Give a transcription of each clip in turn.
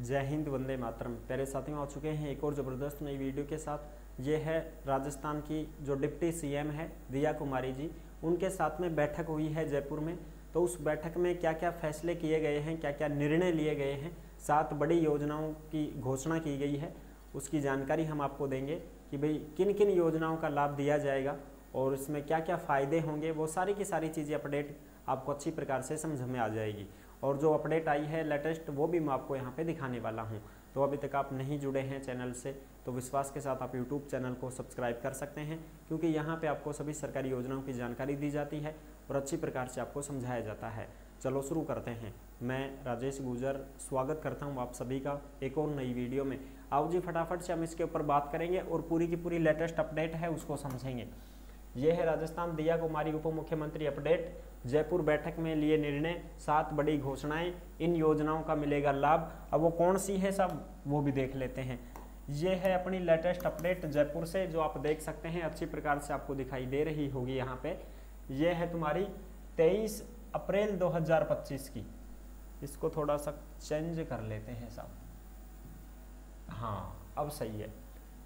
जय हिंद, वंदे मातरम। प्यारे साथियों, आ चुके हैं एक और ज़बरदस्त नई वीडियो के साथ। ये है राजस्थान की जो डिप्टी सीएम है दिया कुमारी जी, उनके साथ में बैठक हुई है जयपुर में। तो उस बैठक में क्या क्या फैसले किए गए हैं, क्या क्या निर्णय लिए गए हैं, 7 बड़ी योजनाओं की घोषणा की गई है, उसकी जानकारी हम आपको देंगे कि भाई किन किन योजनाओं का लाभ दिया जाएगा और इसमें क्या क्या फ़ायदे होंगे। वो सारी की सारी चीज़ें अपडेट आपको अच्छी प्रकार से समझ में आ जाएगी। और जो अपडेट आई है लेटेस्ट, वो भी मैं आपको यहाँ पे दिखाने वाला हूँ। तो अभी तक आप नहीं जुड़े हैं चैनल से तो विश्वास के साथ आप यूट्यूब चैनल को सब्सक्राइब कर सकते हैं, क्योंकि यहाँ पे आपको सभी सरकारी योजनाओं की जानकारी दी जाती है और अच्छी प्रकार से आपको समझाया जाता है। चलो शुरू करते हैं। मैं राजेश गुजर स्वागत करता हूँ आप सभी का एक और नई वीडियो में। आओ जी, फटाफट से हम इसके ऊपर बात करेंगे और पूरी की पूरी लेटेस्ट अपडेट है उसको समझेंगे। ये है राजस्थान दिया कुमारी उप मुख्यमंत्री अपडेट। जयपुर बैठक में लिए निर्णय, 7 बड़ी घोषणाएं, इन योजनाओं का मिलेगा लाभ। अब वो कौन सी है सब वो भी देख लेते हैं। ये है अपनी लेटेस्ट अपडेट जयपुर से, जो आप देख सकते हैं अच्छी प्रकार से आपको दिखाई दे रही होगी यहाँ पे। ये है तुम्हारी 23 अप्रैल 2025 की। इसको थोड़ा सा चेंज कर लेते हैं सब। हाँ, अब सही है।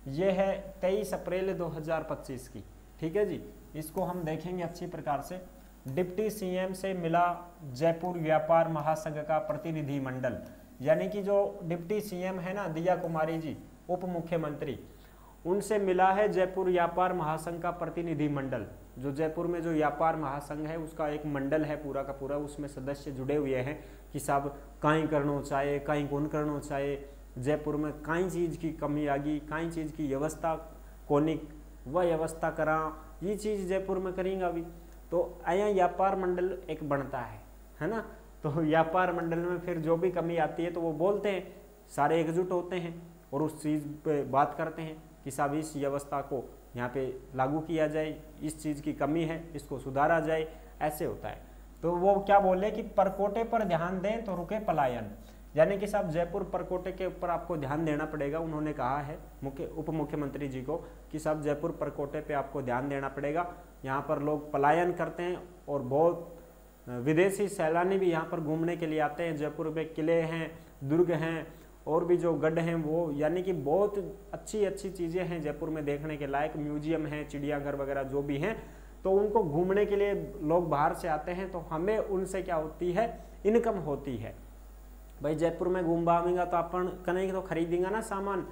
ये है 23 अप्रैल 2025 की, ठीक है जी। इसको हम देखेंगे अच्छी प्रकार से। डिप्टी सीएम से मिला जयपुर व्यापार महासंघ का प्रतिनिधि मंडल, यानी कि जो डिप्टी सीएम है ना दिया कुमारी जी, उप मुख्यमंत्री, उनसे मिला है जयपुर व्यापार महासंघ का प्रतिनिधि मंडल। जो जयपुर में जो व्यापार महासंघ है उसका एक मंडल है पूरा का पूरा, उसमें सदस्य जुड़े हुए हैं कि साहब कहीं करना चाहे, कहीं कौन करना चाहे, जयपुर में कई चीज़ की कमी आ गई, कई चीज़ की व्यवस्था कोनी वह व्यवस्था करा, ये चीज़ जयपुर में करेंगे अभी। तो यहाँ व्यापार मंडल एक बनता है ना। तो व्यापार मंडल में फिर जो भी कमी आती है तो वो बोलते हैं, सारे एकजुट होते हैं और उस चीज़ पे बात करते हैं कि साहब इस व्यवस्था को यहाँ पे लागू किया जाए, इस चीज़ की कमी है इसको सुधारा जाए, ऐसे होता है। तो वो क्या बोले कि परकोटे पर ध्यान दें तो रुके पलायन, यानी कि साहब जयपुर परकोटे के ऊपर आपको ध्यान देना पड़ेगा। उन्होंने कहा है उप मुख्यमंत्री जी को कि साहब जयपुर परकोटे पे आपको ध्यान देना पड़ेगा। यहाँ पर लोग पलायन करते हैं और बहुत विदेशी सैलानी भी यहाँ पर घूमने के लिए आते हैं। जयपुर में किले हैं, दुर्ग हैं और भी जो गढ़ हैं वो, यानी कि बहुत अच्छी अच्छी चीज़ें हैं जयपुर में देखने के लायक। म्यूजियम हैं, चिड़ियाघर वगैरह जो भी हैं, तो उनको घूमने के लिए लोग बाहर से आते हैं। तो हमें उनसे क्या होती है, इनकम होती है। भाई जयपुर में घूम पाएंगा तो अपन कहीं तो खरीदेंगे ना सामान,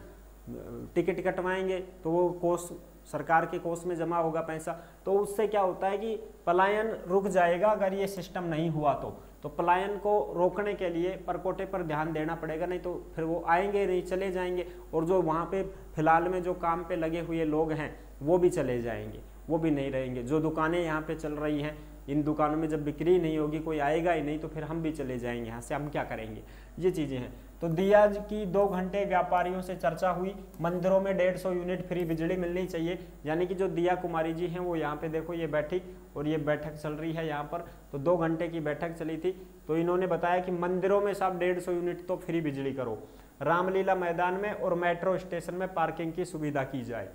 टिकट कटवाएंगे तो वो कोष सरकार के कोष में जमा होगा पैसा। तो उससे क्या होता है कि पलायन रुक जाएगा अगर ये सिस्टम नहीं हुआ तो पलायन को रोकने के लिए परकोटे पर ध्यान देना पड़ेगा, नहीं तो फिर वो आएंगे नहीं, चले जाएंगे। और जो वहाँ पे फिलहाल में जो काम पे लगे हुए लोग हैं वो भी चले जाएंगे, वो भी नहीं रहेंगे। जो दुकानें यहाँ पे चल रही हैं, इन दुकानों में जब बिक्री नहीं होगी, कोई आएगा ही नहीं, तो फिर हम भी चले जाएंगे यहाँ से, हम क्या करेंगे, ये चीज़ें हैं। तो दिया की 2 घंटे व्यापारियों से चर्चा हुई। मंदिरों में 150 यूनिट फ्री बिजली मिलनी चाहिए, यानी कि जो दिया कुमारी जी हैं वो यहाँ पे देखो ये बैठी और ये बैठक चल रही है यहाँ पर। तो 2 घंटे की बैठक चली थी। तो इन्होंने बताया कि मंदिरों में साहब 150 यूनिट तो फ्री बिजली करो, रामलीला मैदान में और मेट्रो स्टेशन में पार्किंग की सुविधा की जाए।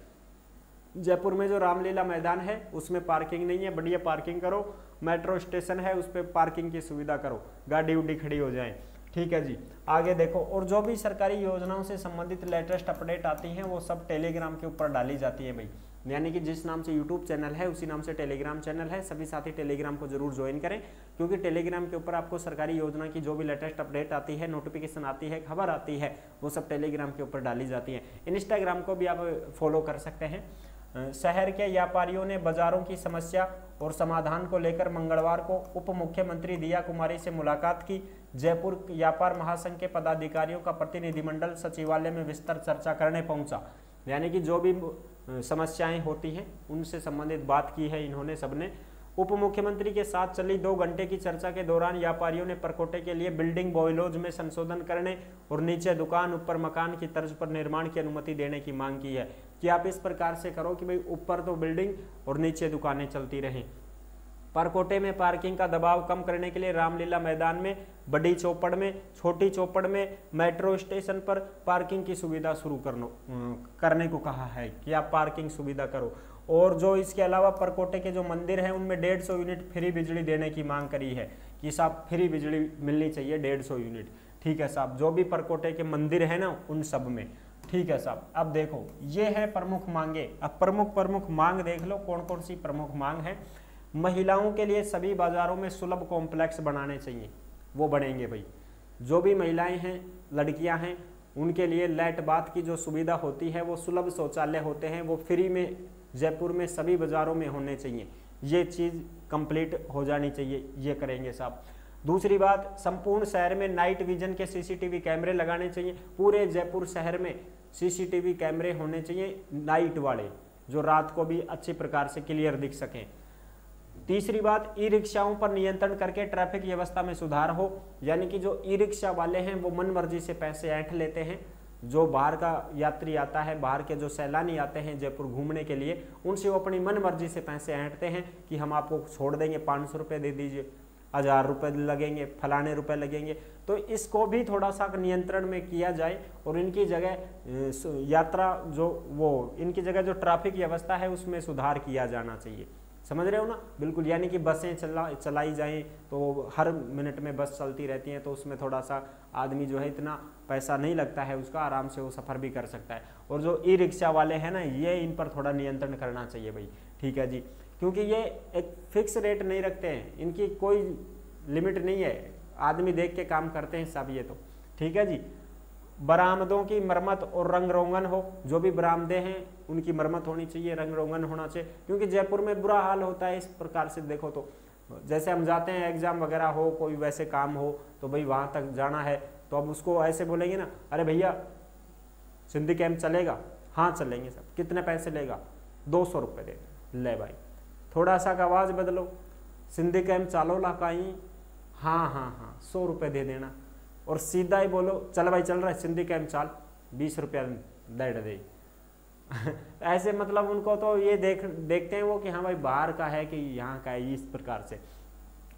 जयपुर में जो रामलीला मैदान है उसमें पार्किंग नहीं है, बढ़िया पार्किंग करो। मेट्रो स्टेशन है उस पर पार्किंग की सुविधा करो, गाड़ी उड़ी खड़ी हो जाए, ठीक है जी। आगे देखो, और जो भी सरकारी योजनाओं से संबंधित लेटेस्ट अपडेट आती हैं वो सब टेलीग्राम के ऊपर डाली जाती है भाई। यानी कि जिस नाम से यूट्यूब चैनल है उसी नाम से टेलीग्राम चैनल है। सभी साथी टेलीग्राम को जरूर ज्वाइन करें, क्योंकि टेलीग्राम के ऊपर आपको सरकारी योजना की जो भी लेटेस्ट अपडेट आती है, नोटिफिकेशन आती है, खबर आती है, वो सब टेलीग्राम के ऊपर डाली जाती है। इंस्टाग्राम को भी आप फॉलो कर सकते हैं। शहर के व्यापारियों ने बाजारों की समस्या और समाधान को लेकर मंगलवार को उप मुख्यमंत्री दिया कुमारी से मुलाकात की। जयपुर व्यापार महासंघ के पदाधिकारियों का प्रतिनिधिमंडल सचिवालय में विस्तार चर्चा करने पहुंचा, यानी कि जो भी समस्याएं होती हैं उनसे संबंधित बात की है इन्होंने सबने। उप मुख्यमंत्री के साथ चली 2 घंटे की चर्चा के दौरान व्यापारियों ने परकोटे के लिए बिल्डिंग बॉयलॉज में संशोधन करने और नीचे दुकान ऊपर मकान की तर्ज पर निर्माण की अनुमति देने की मांग की है कि आप इस प्रकार से करो कि भाई ऊपर तो बिल्डिंग और नीचे दुकानें चलती रहें। परकोटे में पार्किंग का दबाव कम करने के लिए रामलीला मैदान में, बड़ी चौपड़ में, छोटी चौपड़ में, मेट्रो स्टेशन पर पार्किंग की सुविधा शुरू करने को कहा है कि आप पार्किंग सुविधा करो। और जो इसके अलावा परकोटे के जो मंदिर हैं उनमें 150 यूनिट फ्री बिजली देने की मांग करी है कि साहब फ्री बिजली मिलनी चाहिए 150 यूनिट। ठीक है साहब, जो भी परकोटे के मंदिर है ना उन सब में। ठीक है साहब, अब देखो ये है प्रमुख मांगे। अब प्रमुख मांग देख लो कौन कौन सी प्रमुख मांग है। महिलाओं के लिए सभी बाजारों में सुलभ कॉम्प्लेक्स बनाने चाहिए, वो बनेंगे भाई। जो भी महिलाएं हैं, लड़कियां हैं, उनके लिए लैट बाथ की जो सुविधा होती है, वो सुलभ शौचालय होते हैं, वो फ्री में जयपुर में सभी बाजारों में होने चाहिए। ये चीज़ कंप्लीट हो जानी चाहिए, ये करेंगे साहब। दूसरी बात, संपूर्ण शहर में नाइट विजन के सीसीटीवी कैमरे लगाने चाहिए। पूरे जयपुर शहर में सीसीटीवी कैमरे होने चाहिए नाइट वाले, जो रात को भी अच्छी प्रकार से क्लियर दिख सकें। तीसरी बात, ई रिक्शाओं पर नियंत्रण करके ट्रैफिक व्यवस्था में सुधार हो, यानी कि जो ई रिक्शा वाले हैं वो मन मर्जी से पैसे ऐंठ लेते हैं। जो बाहर का यात्री आता है, बाहर के जो सैलानी आते हैं जयपुर घूमने के लिए, उनसे वो अपनी मन मर्जी से पैसे ऐंठते हैं कि हम आपको छोड़ देंगे, 500 रुपये दे दीजिए, 1000 रुपये लगेंगे, फलाने रुपए लगेंगे। तो इसको भी थोड़ा सा नियंत्रण में किया जाए और इनकी जगह यात्रा जो वो इनकी जगह जो ट्रैफिक व्यवस्था है उसमें सुधार किया जाना चाहिए। समझ रहे हो ना, बिल्कुल। यानी कि बसें चलाई जाएं तो हर मिनट में बस चलती रहती हैं, तो उसमें थोड़ा सा आदमी जो है इतना पैसा नहीं लगता है उसका, आराम से वो सफ़र भी कर सकता है। और जो ई रिक्शा वाले हैं ना, ये इन पर थोड़ा नियंत्रण करना चाहिए भाई। ठीक है जी, क्योंकि ये एक फिक्स रेट नहीं रखते हैं, इनकी कोई लिमिट नहीं है, आदमी देख के काम करते हैं सब ये तो। ठीक है जी। बरामदों की मरम्मत और रंग रोगन हो, जो भी बरामदे हैं उनकी मरम्मत होनी चाहिए, रंग रोगन होना चाहिए, क्योंकि जयपुर में बुरा हाल होता है इस प्रकार से। देखो तो जैसे हम जाते हैं एग्जाम वगैरह हो, कोई वैसे काम हो, तो भाई वहाँ तक जाना है, तो अब उसको ऐसे बोलेंगे ना, अरे भैया सिंधी कैंप चलेगा? हाँ चलेंगे सब। कितने पैसे लेगा? 200 रुपये दे। ले भाई, थोड़ा सा का आवाज़ बदलो, सिंधी कैंप चालो ला काई? हाँ 100 रुपये दे देना। और सीधा ही बोलो, चल भाई चल रहा है सिंधी कैंप चाल, 20 रुपया दे दे। ऐसे मतलब उनको तो ये देखते हैं वो कि हाँ भाई बाहर का है कि यहाँ का है, इस प्रकार से।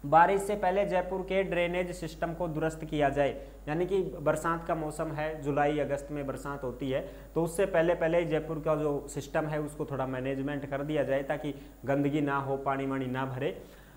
बारिश से पहले जयपुर के ड्रेनेज सिस्टम को दुरुस्त किया जाए, यानी कि बरसात का मौसम है, जुलाई अगस्त में बरसात होती है, तो उससे पहले जयपुर का जो सिस्टम है उसको थोड़ा मैनेजमेंट कर दिया जाए ताकि गंदगी ना हो, पानी वानी ना भरे।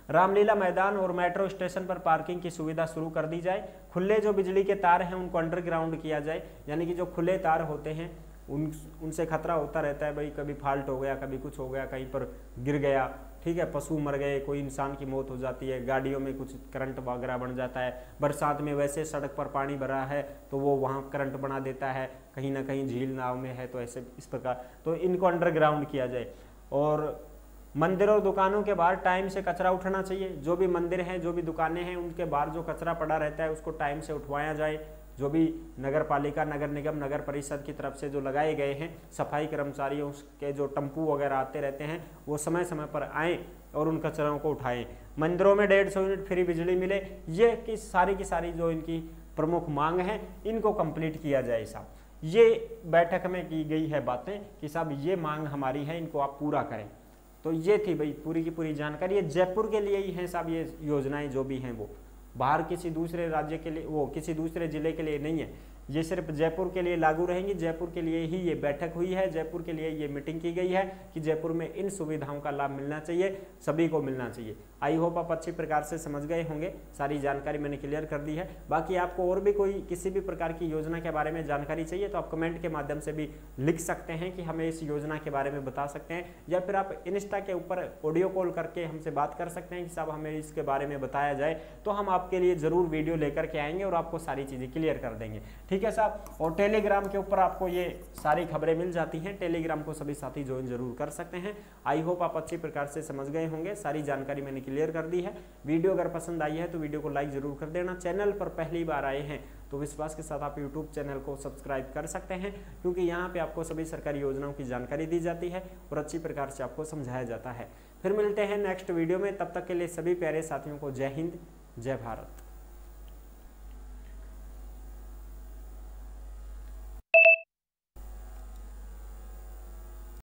रामलीला मैदान और मेट्रो स्टेशन पर पार्किंग की सुविधा शुरू कर दी जाए। खुले जो बिजली के तार हैं उनको अंडरग्राउंड किया जाए, यानी कि जो खुले तार होते हैं उनसे खतरा होता रहता है भाई, कभी फॉल्ट हो गया, कभी कुछ हो गया, कहीं पर गिर गया, ठीक है, पशु मर गए, कोई इंसान की मौत हो जाती है, गाड़ियों में कुछ करंट वगैरह बन जाता है। बरसात में वैसे सड़क पर पानी भरा है तो वो वहाँ करंट बना देता है, कहीं ना कहीं झील नाव में है, तो ऐसे इस प्रकार तो इनको अंडरग्राउंड किया जाए। और मंदिरों और दुकानों के बाहर टाइम से कचरा उठाना चाहिए। जो भी मंदिर हैं, जो भी दुकानें हैं, उनके बाहर जो कचरा पड़ा रहता है उसको टाइम से उठवाया जाए। जो भी नगर पालिका, नगर निगम, नगर परिषद की तरफ से जो लगाए गए हैं सफाई कर्मचारियों के जो टम्पू वगैरह आते रहते हैं, वो समय समय पर आएँ और उन कचरों को उठाएं। मंदिरों में 150 यूनिट फ्री बिजली मिले, ये की सारी जो इनकी प्रमुख मांग है इनको कंप्लीट किया जाए साहब। ये बैठक में की गई है बातें कि साहब ये मांग हमारी है, इनको आप पूरा करें। तो ये थी भाई पूरी की पूरी जानकारी। ये जयपुर के लिए ही है साहब, ये योजनाएं जो भी हैं वो बाहर किसी दूसरे राज्य के लिए, वो किसी दूसरे जिले के लिए नहीं है, ये सिर्फ जयपुर के लिए लागू रहेंगी। जयपुर के लिए ही ये बैठक हुई है, जयपुर के लिए ये मीटिंग की गई है कि जयपुर में इन सुविधाओं का लाभ मिलना चाहिए, सभी को मिलना चाहिए। आई होप आप अच्छी प्रकार से समझ गए होंगे, सारी जानकारी मैंने क्लियर कर दी है। बाकी आपको और भी कोई किसी भी प्रकार की योजना के बारे में जानकारी चाहिए तो आप कमेंट के माध्यम से भी लिख सकते हैं कि हमें इस योजना के बारे में बता सकते हैं, या फिर आप इंस्टा के ऊपर ऑडियो कॉल करके हमसे बात कर सकते हैं कि साहब हमें इसके बारे में बताया जाए, तो हम आपके लिए ज़रूर वीडियो लेकर के आएंगे और आपको सारी चीज़ें क्लियर कर देंगे। ठीक है साहब। और टेलीग्राम के ऊपर आपको ये सारी खबरें मिल जाती हैं, टेलीग्राम को सभी साथी ज्वाइन जरूर कर सकते हैं। आई होप आप अच्छी प्रकार से समझ गए होंगे, सारी जानकारी मैंने क्लियर कर दी है। वीडियो अगर पसंद आई है तो वीडियो को लाइक जरूर कर देना। चैनल पर पहली बार आए हैं तो विश्वास के साथ आप यूट्यूब चैनल को सब्सक्राइब कर सकते हैं, क्योंकि यहाँ पे आपको सभी सरकारी योजनाओं की जानकारी दी जाती है और अच्छी प्रकार से आपको समझाया जाता है। फिर मिलते हैं नेक्स्ट वीडियो में, तब तक के लिए सभी प्यारे साथियों को जय हिंद, जय भारत।